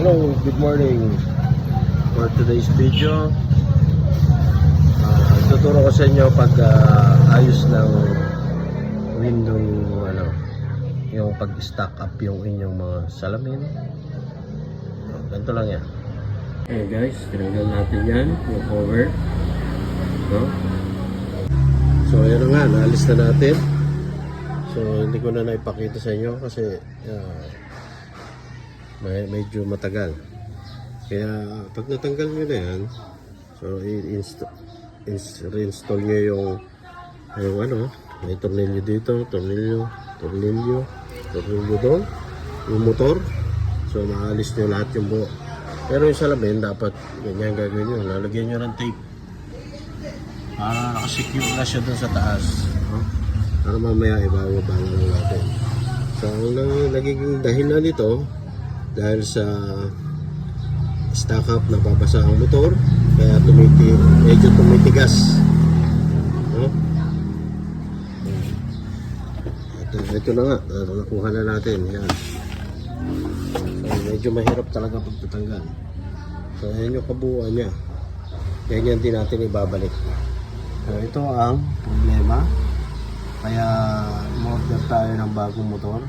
Hello, good morning. For today's video, tuturo ko sa inyo pag ayos ng window, yung pag-stack up yung inyong mga salamin. Ganito lang yan. Okay guys, tinanggal natin yan, yung cover. So yan nga, naalis na natin. So hindi ko na naipakita sa inyo kasi medyo matagal. Kaya pag natanggal nyo na yan, so reinstall nyo yung may tornilyo dito, tornilyo doon, yung motor. So maalis nyo lahat yung buo. Pero yung salamin dapat ganyan gagawin nyo, lalagyan nyo ng tape para nakasecure na siya doon sa taas, para mamaya ibababa na lang natin. So ang nagiging dahilan nito dahil sa stack up, nababasa ang motor, kaya medyo tumitigas. Ito na nga, nakuha na natin yan. So, medyo mahirap talaga pagtatanggal. So yan yung kabuuan nya, ganyan din natin ibabalik. So ito ang problema, kaya order tayo ng bagong motor.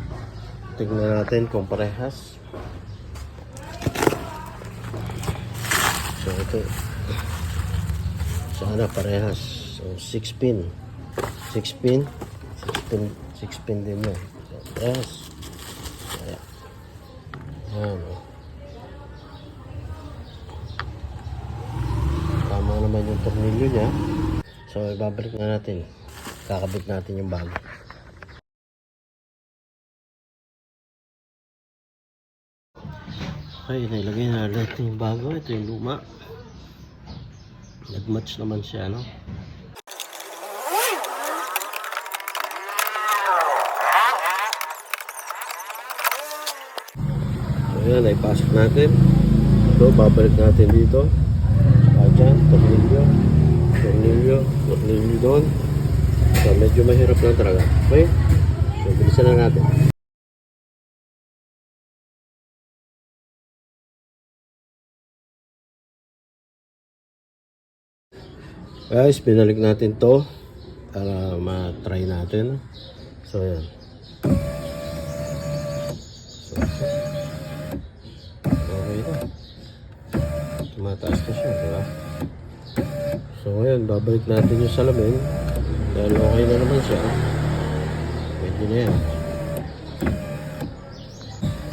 Tingnan natin kung parehas. So ito, sana parehas. So 6 pin din yan. So parehas. Ayan, tama naman yung tornilyo nya. So ibabalik na natin, kakabit natin yung bago. Okay, nilagay na natin yung bago. Ito yung luma. Nag-match naman siya, no? So yan, ipasok natin. Ito, babalik natin dito. Dyan, tornilyo doon. So medyo mahirap lang talaga. Okay? So bilisan na natin. Guys, binalik natin to para ma-try natin. So yan. So, okay na. Tumataas na siya, diba? So ngayon, babalik natin yung salamin dahil okay na naman siya. Pwede na yan.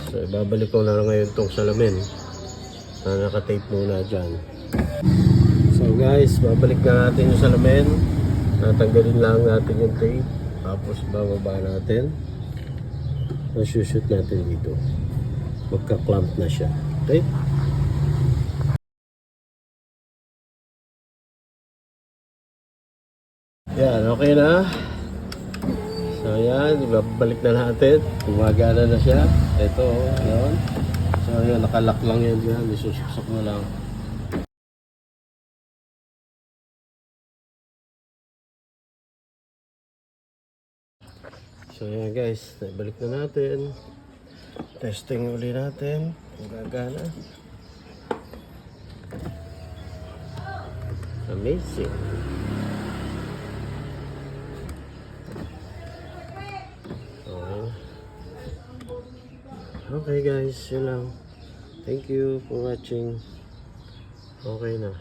So ibabalik ko na ngayon itong salamin na naka-tape muna dyan. So guys, babalik na natin yung salamin. Natanggalin lang natin yung tape. Tapos bababa natin. Shoot natin dito. Magka-clamp na siya. Okay? Yan, okay na. So yan, babalik na natin. Gumagana na siya. Ito, yun. So yan, nakalock lang yan dyan. Isusok na lang. So yan guys, nabalik na natin. Testing uli natin kung gagana. Amazing. Okay guys, yun lang. Thank you for watching. Okay na.